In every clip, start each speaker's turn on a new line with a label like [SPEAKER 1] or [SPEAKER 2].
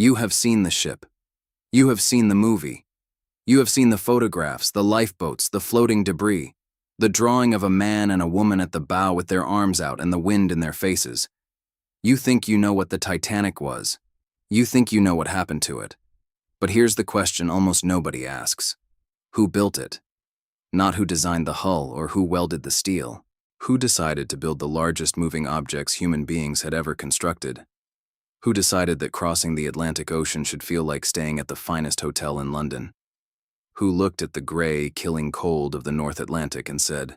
[SPEAKER 1] You have seen the ship. You have seen the movie. You have seen the photographs, the lifeboats, the floating debris, the drawing of a man and a woman at the bow with their arms out and the wind in their faces. You think you know what the Titanic was. You think you know what happened to it. But here's the question almost nobody asks. Who built it? Not who designed the hull or who welded the steel. Who decided to build the largest moving objects human beings had ever constructed? Who decided that crossing the Atlantic Ocean should feel like staying at the finest hotel in London? Who looked at the gray, killing cold of the North Atlantic and said,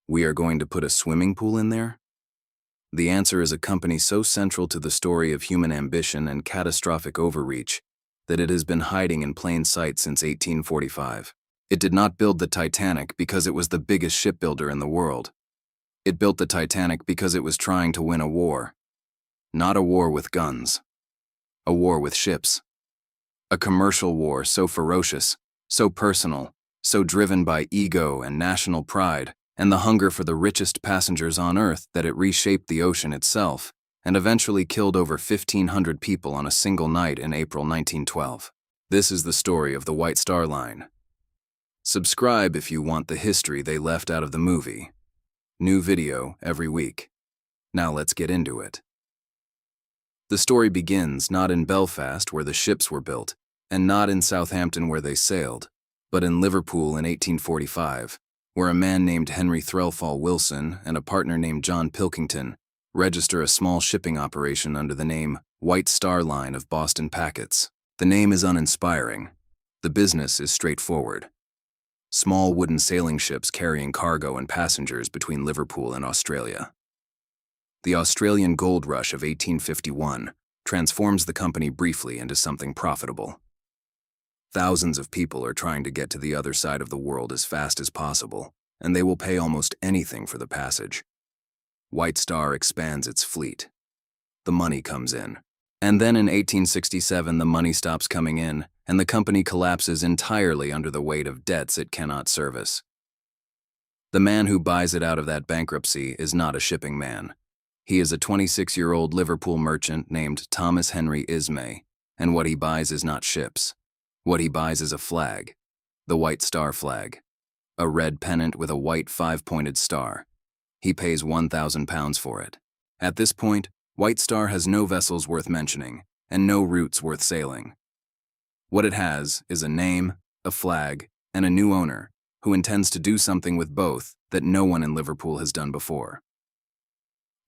[SPEAKER 1] "We are going to put a swimming pool in there?" The answer is a company so central to the story of human ambition and catastrophic overreach that it has been hiding in plain sight since 1845. It did not build the Titanic because it was the biggest shipbuilder in the world. It built the Titanic because it was trying to win a war. Not a war with guns. A war with ships. A commercial war so ferocious, so personal, so driven by ego and national pride and the hunger for the richest passengers on Earth that it reshaped the ocean itself and eventually killed over 1,500 people on a single night in April 1912. This is the story of the White Star Line. Subscribe if you want the history they left out of the movie. New video every week. Now let's get into it. The story begins not in Belfast where the ships were built, and not in Southampton where they sailed, but in Liverpool in 1845, where a man named Henry Threlfall Wilson and a partner named John Pilkington register a small shipping operation under the name White Star Line of Boston Packets. The name is uninspiring. The business is straightforward. Small wooden sailing ships carrying cargo and passengers between Liverpool and Australia. The Australian gold rush of 1851 transforms the company briefly into something profitable. Thousands of people are trying to get to the other side of the world as fast as possible, and they will pay almost anything for the passage. White Star expands its fleet. The money comes in. And then in 1867, the money stops coming in, and the company collapses entirely under the weight of debts it cannot service. The man who buys it out of that bankruptcy is not a shipping man. He is a 26-year-old Liverpool merchant named Thomas Henry Ismay, and what he buys is not ships. What he buys is a flag, the White Star flag, a red pennant with a white 5-pointed star. He pays £1,000 for it. At this point, White Star has no vessels worth mentioning, and no routes worth sailing. What it has is a name, a flag, and a new owner, who intends to do something with both that no one in Liverpool has done before.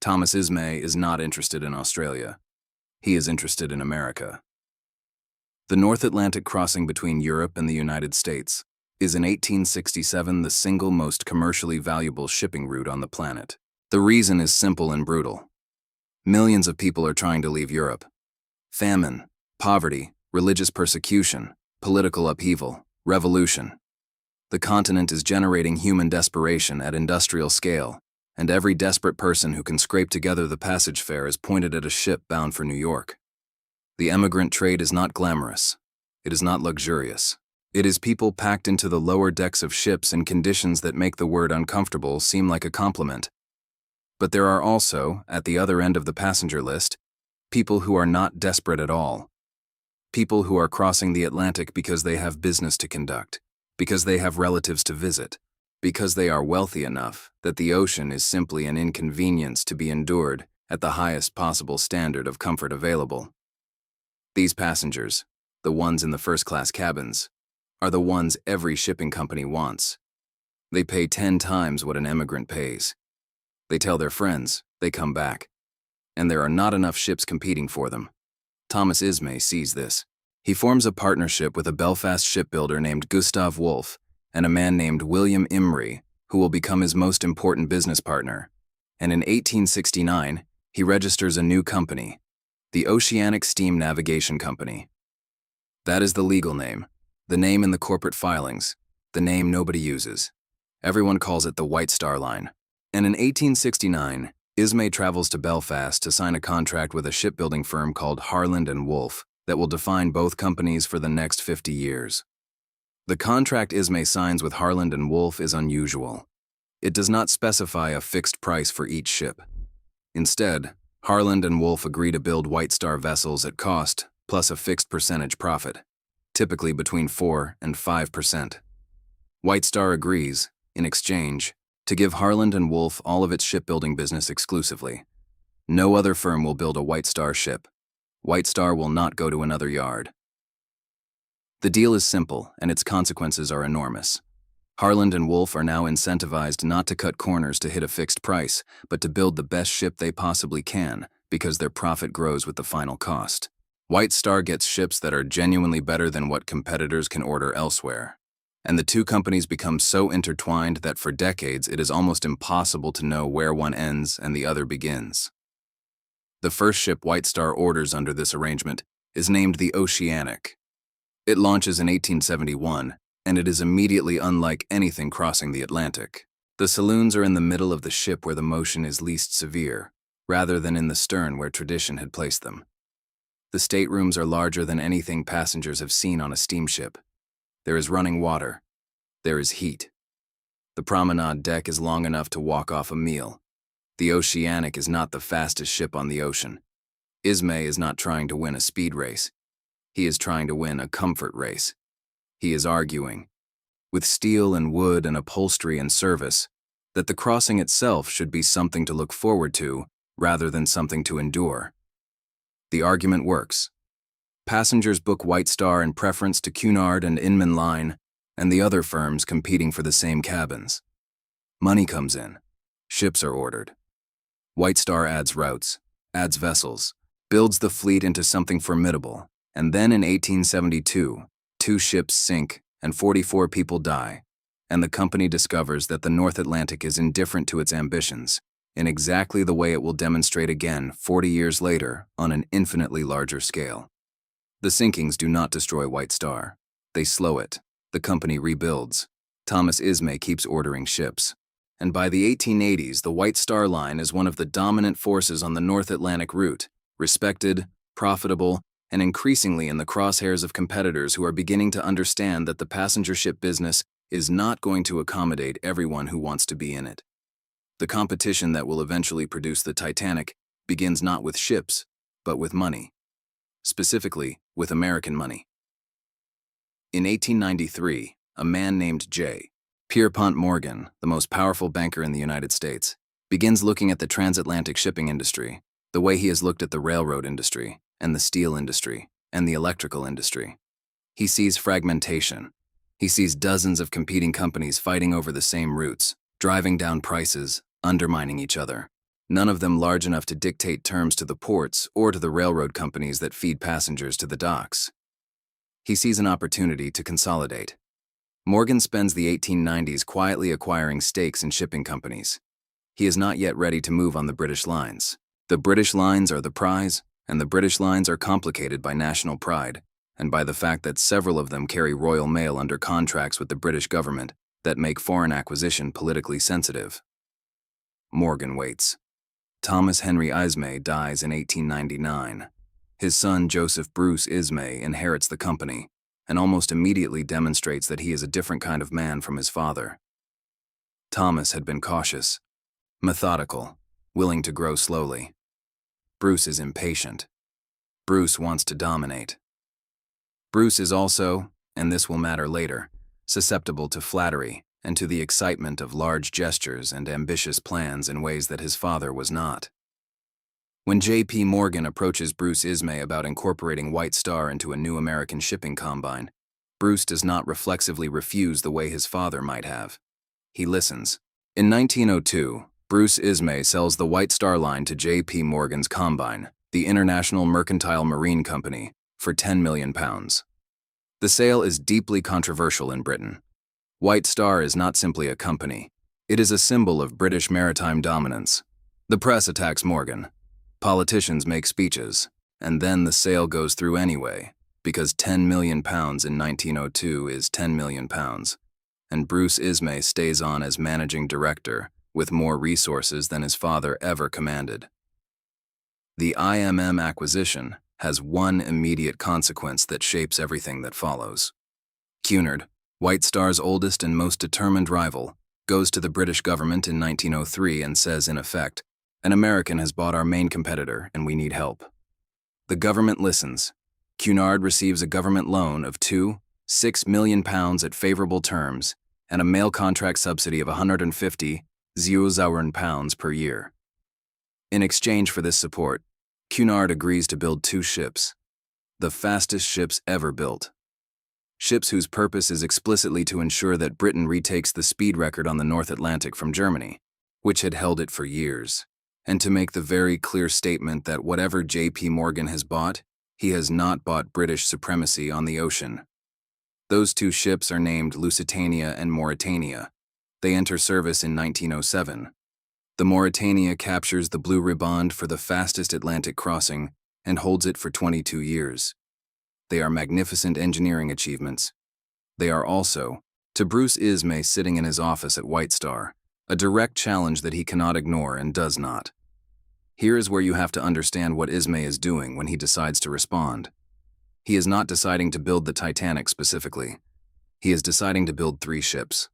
[SPEAKER 1] Thomas Ismay is not interested in Australia. He is interested in America. The North Atlantic crossing between Europe and the United States is in 1867 the single most commercially valuable shipping route on the planet. The reason is simple and brutal. Millions of people are trying to leave Europe. Famine, poverty, religious persecution, political upheaval, revolution. The continent is generating human desperation at industrial scale, and every desperate person who can scrape together the passage fare is pointed at a ship bound for New York. The emigrant trade is not glamorous. It is not luxurious. It is people packed into the lower decks of ships in conditions that make the word uncomfortable seem like a compliment. But there are also, at the other end of the passenger list, people who are not desperate at all. People who are crossing the Atlantic because they have business to conduct, because they have relatives to visit, because they are wealthy enough that the ocean is simply an inconvenience to be endured at the highest possible standard of comfort available. These passengers, the ones in the first-class cabins, are the ones every shipping company wants. They pay 10 times what an emigrant pays. They tell their friends, they come back. And there are not enough ships competing for them. Thomas Ismay sees this. He forms a partnership with a Belfast shipbuilder named Gustav Wolff and a man named William Imrie, who will become his most important business partner. And in 1869, he registers a new company, the Oceanic Steam Navigation Company. That is the legal name, the name in the corporate filings, the name nobody uses. Everyone calls it the White Star Line. And in 1869, Ismay travels to Belfast to sign a contract with a shipbuilding firm called Harland & Wolff that will define both companies for the next 50 years. The contract Ismay signs with Harland & Wolff is unusual. It does not specify a fixed price for each ship. Instead, Harland & Wolff agree to build White Star vessels at cost plus a fixed percentage profit, typically between 4 and 5%. White Star agrees, in exchange, to give Harland and Wolff all of its shipbuilding business exclusively. No other firm will build a White Star ship. White Star will not go to another yard. The deal is simple, and its consequences are enormous. Harland and Wolff are now incentivized not to cut corners to hit a fixed price, but to build the best ship they possibly can, because their profit grows with the final cost. White Star gets ships that are genuinely better than what competitors can order elsewhere. And the two companies become so intertwined that for decades it is almost impossible to know where one ends and the other begins. The first ship White Star orders under this arrangement is named the Oceanic. It launches in 1871, and it is immediately unlike anything crossing the Atlantic. The saloons are in the middle of the ship where the motion is least severe, rather than in the stern where tradition had placed them. The staterooms are larger than anything passengers have seen on a steamship. There is running water. There is heat. The promenade deck is long enough to walk off a meal. The Oceanic is not the fastest ship on the ocean. Ismay is not trying to win a speed race. He is trying to win a comfort race. He is arguing, with steel and wood and upholstery and service, that the crossing itself should be something to look forward to rather than something to endure. The argument works. Passengers book White Star in preference to Cunard and Inman Line and the other firms competing for the same cabins. Money comes in. Ships are ordered. White Star adds routes, adds vessels, builds the fleet into something formidable, and then in 1872, 2 ships sink and 44 people die, and the company discovers that the North Atlantic is indifferent to its ambitions, in exactly the way it will demonstrate again 40 years later on an infinitely larger scale. The sinkings do not destroy White Star. They slow it. The company rebuilds. Thomas Ismay keeps ordering ships. And by the 1880s, the White Star Line is one of the dominant forces on the North Atlantic route, respected, profitable, and increasingly in the crosshairs of competitors who are beginning to understand that the passenger ship business is not going to accommodate everyone who wants to be in it. The competition that will eventually produce the Titanic begins not with ships, but with money. Specifically, with American money. In 1893, a man named J. Pierpont Morgan, the most powerful banker in the United States, begins looking at the transatlantic shipping industry the way he has looked at the railroad industry, and the steel industry, and the electrical industry. He sees fragmentation. He sees dozens of competing companies fighting over the same routes, driving down prices, undermining each other. None of them large enough to dictate terms to the ports or to the railroad companies that feed passengers to the docks. He sees an opportunity to consolidate. Morgan spends the 1890s quietly acquiring stakes in shipping companies. He is not yet ready to move on the British lines. The British lines are the prize, and the British lines are complicated by national pride and by the fact that several of them carry Royal Mail under contracts with the British government that make foreign acquisition politically sensitive. Morgan waits. Thomas Henry Ismay dies in 1899. His son Joseph Bruce Ismay inherits the company and almost immediately demonstrates that he is a different kind of man from his father. Thomas had been cautious, methodical, willing to grow slowly. Bruce is impatient. Bruce wants to dominate. Bruce is also, and this will matter later, susceptible to flattery and to the excitement of large gestures and ambitious plans in ways that his father was not. When J.P. Morgan approaches Bruce Ismay about incorporating White Star into a new American shipping combine, Bruce does not reflexively refuse the way his father might have. He listens. In 1902, Bruce Ismay sells the White Star Line to J.P. Morgan's Combine, the International Mercantile Marine Company, for £10 million. The sale is deeply controversial in Britain. White Star is not simply a company. It is a symbol of British maritime dominance. The press attacks Morgan. Politicians make speeches, and then the sale goes through anyway, because £10 million in 1902 is £10 million, and Bruce Ismay stays on as managing director with more resources than his father ever commanded. The IMM acquisition has one immediate consequence that shapes everything that follows. Cunard, White Star's oldest and most determined rival, goes to the British government in 1903 and says, in effect, "An American has bought our main competitor and we need help." The government listens. Cunard receives a government loan of £6 million at favorable terms and a mail contract subsidy of 150,000 pounds per year. In exchange for this support, Cunard agrees to build 2 ships, the fastest ships ever built. Ships whose purpose is explicitly to ensure that Britain retakes the speed record on the North Atlantic from Germany, which had held it for years, and to make the very clear statement that whatever J.P. Morgan has bought, he has not bought British supremacy on the ocean. Those 2 ships are named Lusitania and Mauretania. They enter service in 1907. The Mauretania captures the Blue Riband for the fastest Atlantic crossing and holds it for 22 years. They are magnificent engineering achievements. They are also, to Bruce Ismay sitting in his office at White Star, a direct challenge that he cannot ignore and does not. Here is where you have to understand what Ismay is doing when he decides to respond. He is not deciding to build the Titanic specifically. He is deciding to build 3 ships.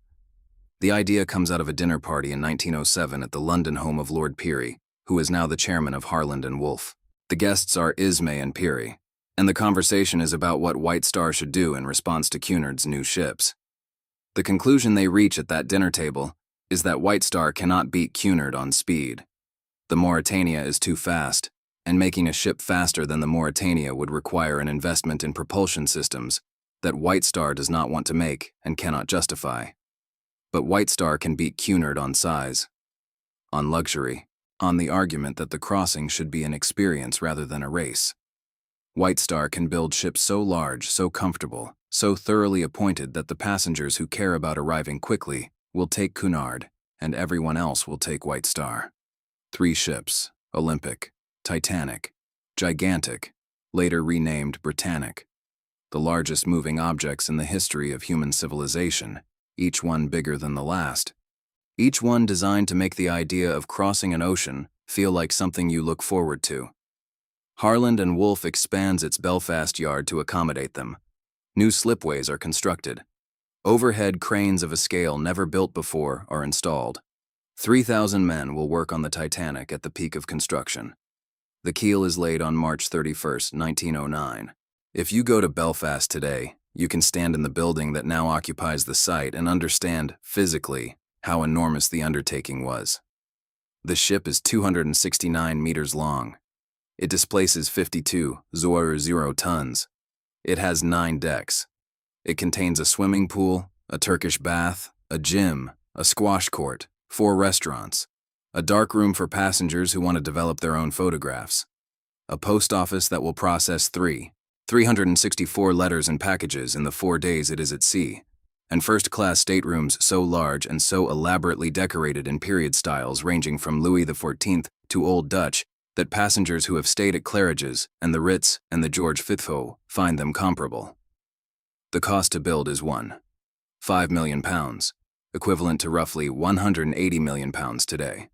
[SPEAKER 1] The idea comes out of a dinner party in 1907 at the London home of Lord Peary, who is now the chairman of Harland and Wolff. The guests are Ismay and Peary, and the conversation is about what White Star should do in response to Cunard's new ships. The conclusion they reach at that dinner table is that White Star cannot beat Cunard on speed. The Mauretania is too fast, and making a ship faster than the Mauretania would require an investment in propulsion systems that White Star does not want to make and cannot justify. But White Star can beat Cunard on size, on luxury, on the argument that the crossing should be an experience rather than a race. White Star can build ships so large, so comfortable, so thoroughly appointed that the passengers who care about arriving quickly will take Cunard, and everyone else will take White Star. 3 ships, Olympic, Titanic, gigantic, later renamed Britannic. The largest moving objects in the history of human civilization, each one bigger than the last. Each one designed to make the idea of crossing an ocean feel like something you look forward to. Harland and Wolff expands its Belfast yard to accommodate them. New slipways are constructed. Overhead cranes of a scale never built before are installed. 3,000 men will work on the Titanic at the peak of construction. The keel is laid on March 31, 1909. If you go to Belfast today, you can stand in the building that now occupies the site and understand, physically, how enormous the undertaking was. The ship is 269 meters long. It displaces 52,000 tons. It has 9 decks. It contains a swimming pool, a Turkish bath, a gym, a squash court, 4 restaurants, a dark room for passengers who want to develop their own photographs, a post office that will process 364 letters and packages in the 4 days it is at sea, and first-class staterooms so large and so elaborately decorated in period styles ranging from Louis XIV to Old Dutch that passengers who have stayed at Claridge's and the Ritz and the George V find them comparable. The cost to build is £5 million, equivalent to roughly £180 million today.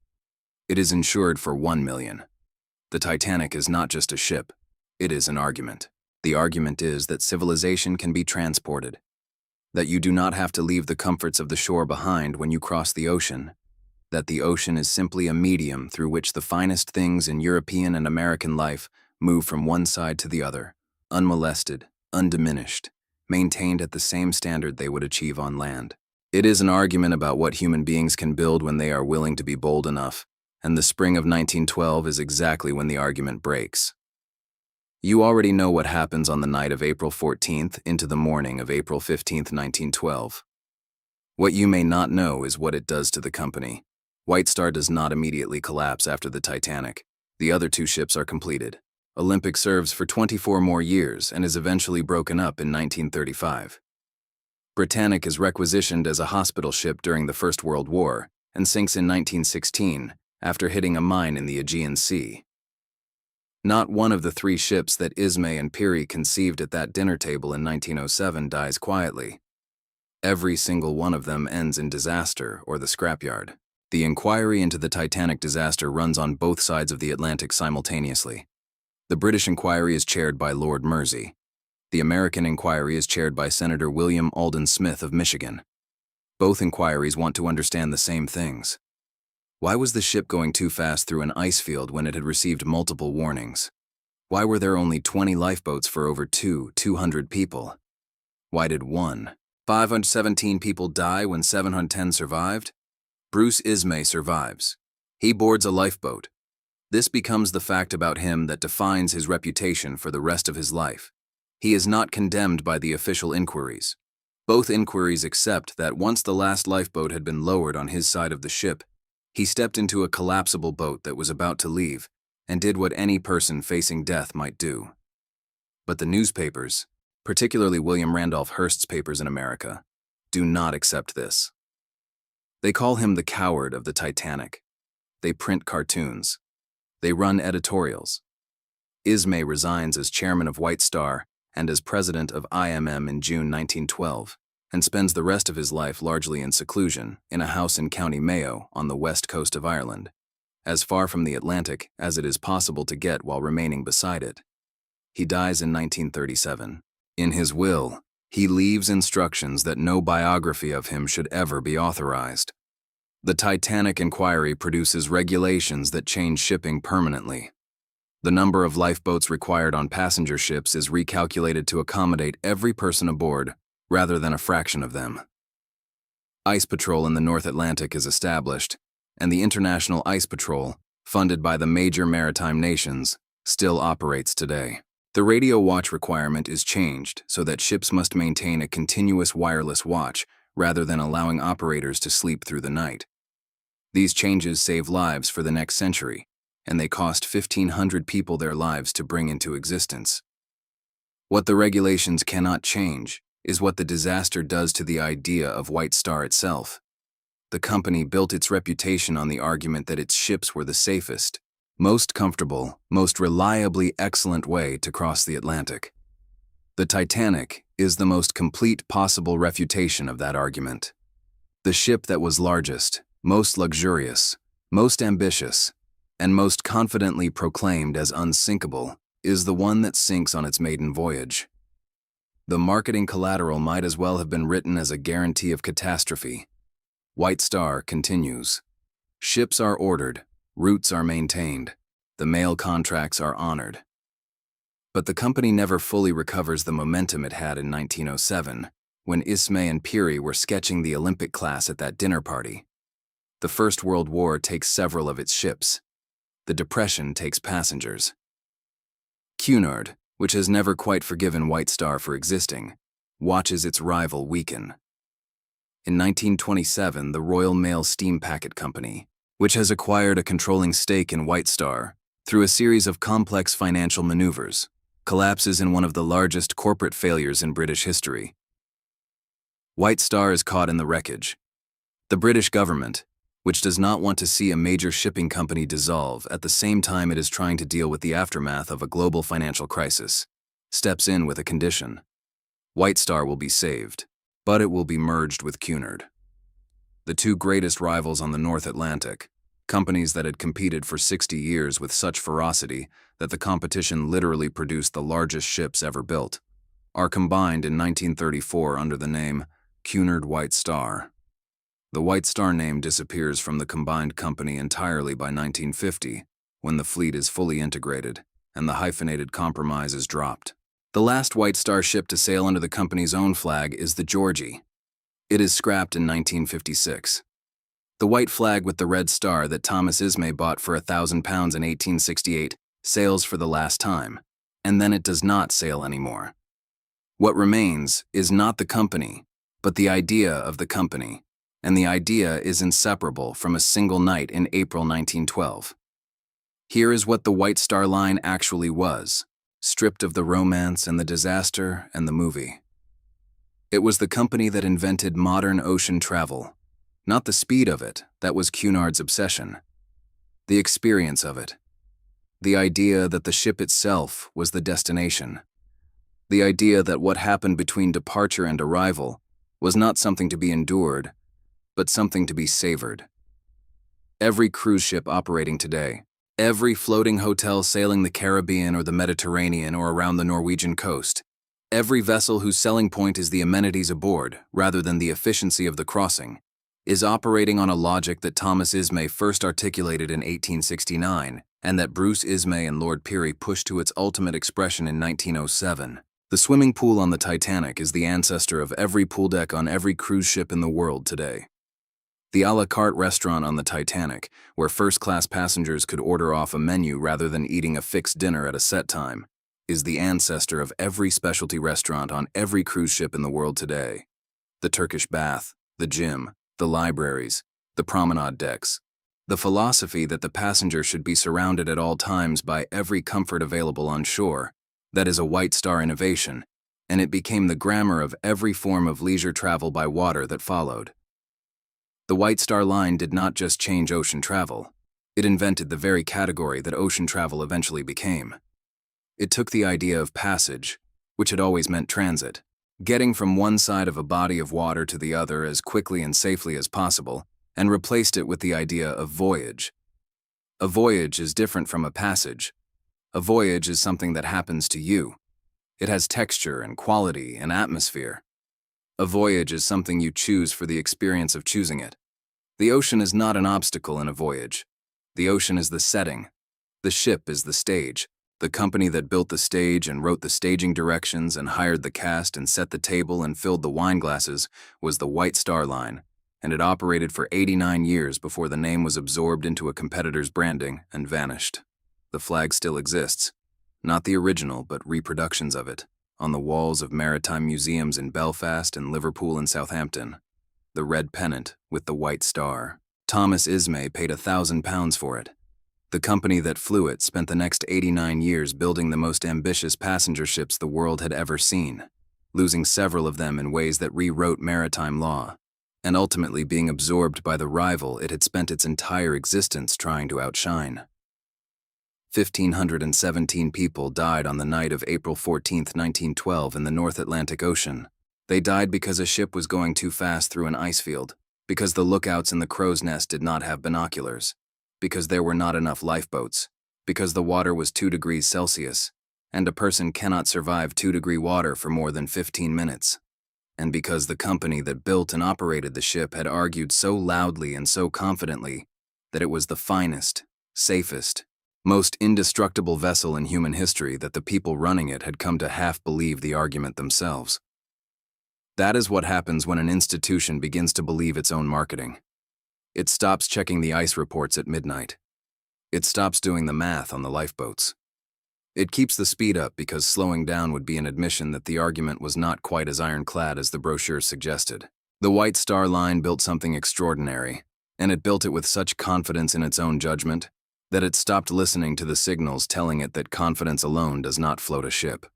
[SPEAKER 1] It is insured for $1 million. The Titanic is not just a ship, it is an argument. The argument is that civilization can be transported, that you do not have to leave the comforts of the shore behind when you cross the ocean, that the ocean is simply a medium through which the finest things in European and American life move from one side to the other, unmolested, undiminished, maintained at the same standard they would achieve on land. It is an argument about what human beings can build when they are willing to be bold enough, and the spring of 1912 is exactly when the argument breaks. You already know what happens on the night of April 14th into the morning of April 15th, 1912. What you may not know is what it does to the company. White Star does not immediately collapse after the Titanic. The other 2 ships are completed. Olympic serves for 24 more years and is eventually broken up in 1935. Britannic is requisitioned as a hospital ship during the First World War and sinks in 1916 after hitting a mine in the Aegean Sea. Not one of the 3 ships that Ismay and Peary conceived at that dinner table in 1907 dies quietly. Every single one of them ends in disaster or the scrapyard. The inquiry into the Titanic disaster runs on both sides of the Atlantic simultaneously. The British inquiry is chaired by Lord Mersey. The American inquiry is chaired by Senator William Alden Smith of Michigan. Both inquiries want to understand the same things. Why was the ship going too fast through an ice field when it had received multiple warnings? Why were there only 20 lifeboats for over 200 people? Why did 517 people die when 710 survived? Bruce Ismay survives. He boards a lifeboat. This becomes the fact about him that defines his reputation for the rest of his life. He is not condemned by the official inquiries. Both inquiries accept that once the last lifeboat had been lowered on his side of the ship, he stepped into a collapsible boat that was about to leave and did what any person facing death might do. But the newspapers, particularly William Randolph Hearst's papers in America, do not accept this. They call him the coward of the Titanic. They print cartoons. They run editorials. Ismay resigns as chairman of White Star and as president of IMM in June 1912, and spends the rest of his life largely in seclusion in a house in County Mayo on the west coast of Ireland, as far from the Atlantic as it is possible to get while remaining beside it. He dies in 1937. In his will, he leaves instructions that no biography of him should ever be authorized. The Titanic inquiry produces regulations that change shipping permanently. The number of lifeboats required on passenger ships is recalculated to accommodate every person aboard, rather than a fraction of them. Ice Patrol in the North Atlantic is established, and the International Ice Patrol, funded by the major maritime nations, still operates today. The radio watch requirement is changed so that ships must maintain a continuous wireless watch rather than allowing operators to sleep through the night. These changes save lives for the next century, and they cost 1,500 people their lives to bring into existence. What the regulations cannot change is what the disaster does to the idea of White Star itself. The company built its reputation on the argument that its ships were the safest, most comfortable, most reliably excellent way to cross the Atlantic. The Titanic is the most complete possible refutation of that argument. The ship that was largest, most luxurious, most ambitious, and most confidently proclaimed as unsinkable is the one that sinks on its maiden voyage. The marketing collateral might as well have been written as a guarantee of catastrophe. White Star continues. Ships are ordered, routes are maintained, the mail contracts are honored. But the company never fully recovers the momentum it had in 1907, when Ismay and Peary were sketching the Olympic class at that dinner party. The First World War takes several of its ships. The Depression takes passengers. Cunard, which has never quite forgiven White Star for existing, watches its rival weaken. In 1927, the Royal Mail Steam Packet Company, which has acquired a controlling stake in White Star through a series of complex financial maneuvers, collapses in one of the largest corporate failures in British history. White Star is caught in the wreckage. The British government, which does not want to see a major shipping company dissolve at the same time it is trying to deal with the aftermath of a global financial crisis, steps in with a condition. White Star will be saved, but it will be merged with Cunard. The two greatest rivals on the North Atlantic, companies that had competed for 60 years with such ferocity that the competition literally produced the largest ships ever built, are combined in 1934 under the name Cunard White Star. The White Star name disappears from the combined company entirely by 1950, when the fleet is fully integrated and the hyphenated compromise is dropped. The last White Star ship to sail under the company's own flag is the Georgie. It is scrapped in 1956. The white flag with the red star that Thomas Ismay bought for £1,000 in 1868 sails for the last time, and then it does not sail anymore. What remains is not the company, but the idea of the company, and the idea is inseparable from a single night in April 1912. Here is what the White Star Line actually was, stripped of the romance and the disaster and the movie. It was the company that invented modern ocean travel, not the speed of it that was Cunard's obsession, the experience of it, the idea that the ship itself was the destination, the idea that what happened between departure and arrival was not something to be endured, but something to be savored. Every cruise ship operating today, every floating hotel sailing the Caribbean or the Mediterranean or around the Norwegian coast, every vessel whose selling point is the amenities aboard rather than the efficiency of the crossing, is operating on a logic that Thomas Ismay first articulated in 1869 and that Bruce Ismay and Lord Peary pushed to its ultimate expression in 1907. The swimming pool on the Titanic is the ancestor of every pool deck on every cruise ship in the world today. The a la carte restaurant on the Titanic, where first-class passengers could order off a menu rather than eating a fixed dinner at a set time, is the ancestor of every specialty restaurant on every cruise ship in the world today. The Turkish bath, the gym, the libraries, the promenade decks. The philosophy that the passenger should be surrounded at all times by every comfort available on shore, that is a White Star innovation, and it became the grammar of every form of leisure travel by water that followed. The White Star Line did not just change ocean travel, it invented the very category that ocean travel eventually became. It took the idea of passage, which had always meant transit, getting from one side of a body of water to the other as quickly and safely as possible, and replaced it with the idea of voyage. A voyage is different from a passage. A voyage is something that happens to you. It has texture and quality and atmosphere. A voyage is something you choose for the experience of choosing it. The ocean is not an obstacle in a voyage. The ocean is the setting. The ship is the stage. The company that built the stage and wrote the staging directions and hired the cast and set the table and filled the wine glasses was the White Star Line, and it operated for 89 years before the name was absorbed into a competitor's branding and vanished. The flag still exists, not the original but reproductions of it, on the walls of maritime museums in Belfast and Liverpool and Southampton. The red pennant with the white star. Thomas Ismay paid £1,000 for it. The company that flew it spent the next 89 years building the most ambitious passenger ships the world had ever seen, losing several of them in ways that rewrote maritime law, and ultimately being absorbed by the rival it had spent its entire existence trying to outshine. 1,517 people died on the night of April 14, 1912 in the North Atlantic Ocean. They died because a ship was going too fast through an ice field, because the lookouts in the crow's nest did not have binoculars, because there were not enough lifeboats, because the water was 2 degrees Celsius, and a person cannot survive 2-degree water for more than 15 minutes, and because the company that built and operated the ship had argued so loudly and so confidently that it was the finest, safest, most indestructible vessel in human history that the people running it had come to half believe the argument themselves. That is what happens when an institution begins to believe its own marketing. It stops checking the ice reports at midnight. It stops doing the math on the lifeboats. It keeps the speed up because slowing down would be an admission that the argument was not quite as ironclad as the brochure suggested. The White Star Line built something extraordinary, and it built it with such confidence in its own judgment that it stopped listening to the signals telling it that confidence alone does not float a ship.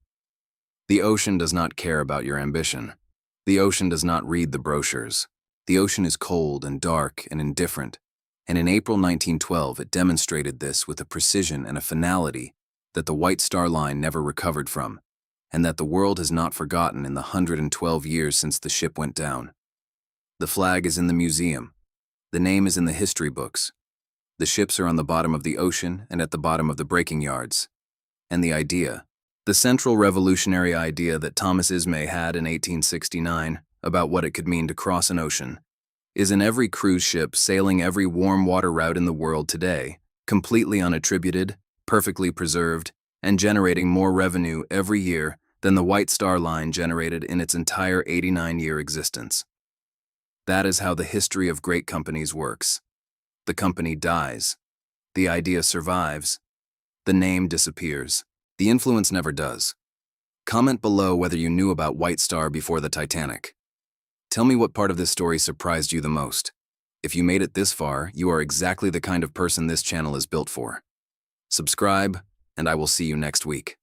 [SPEAKER 1] The ocean does not care about your ambition. The ocean does not read the brochures. The ocean is cold and dark and indifferent, and in April 1912 it demonstrated this with a precision and a finality that the White Star Line never recovered from, and that the world has not forgotten in the 112 years since the ship went down. The flag is in the museum. The name is in the history books. The ships are on the bottom of the ocean and at the bottom of the breaking yards. And the idea, the central revolutionary idea that Thomas Ismay had in 1869 about what it could mean to cross an ocean, is in every cruise ship sailing every warm water route in the world today, completely unattributed, perfectly preserved, and generating more revenue every year than the White Star Line generated in its entire 89-year existence. That is how the history of great companies works. The company dies. The idea survives. The name disappears. The influence never does. Comment below whether you knew about White Star before the Titanic. Tell me what part of this story surprised you the most. If you made it this far, you are exactly the kind of person this channel is built for. Subscribe, and I will see you next week.